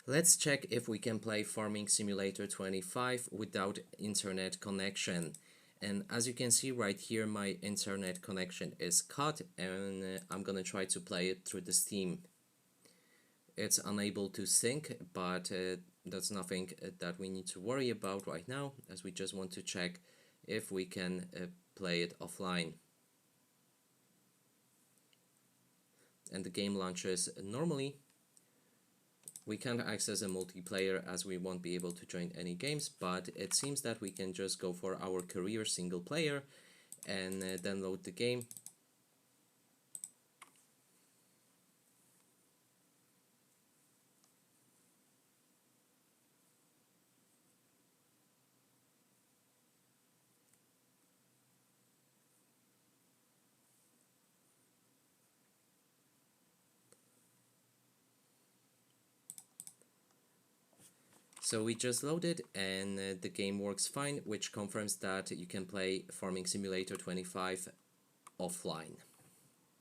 Let's check if we can play Farming Simulator 25 without internet connection. And as you can see right here, my internet connection is cut, and I'm gonna try to play it through the Steam. It's unable to sync, but that's nothing that we need to worry about right now, as we just want to check if we can play it offline. And the game launches normally. We can't access a multiplayer as we won't be able to join any games, but it seems that we can just go for our career single player and then load the game. So we just loaded and the game works fine, which confirms that you can play Farming Simulator 25 offline.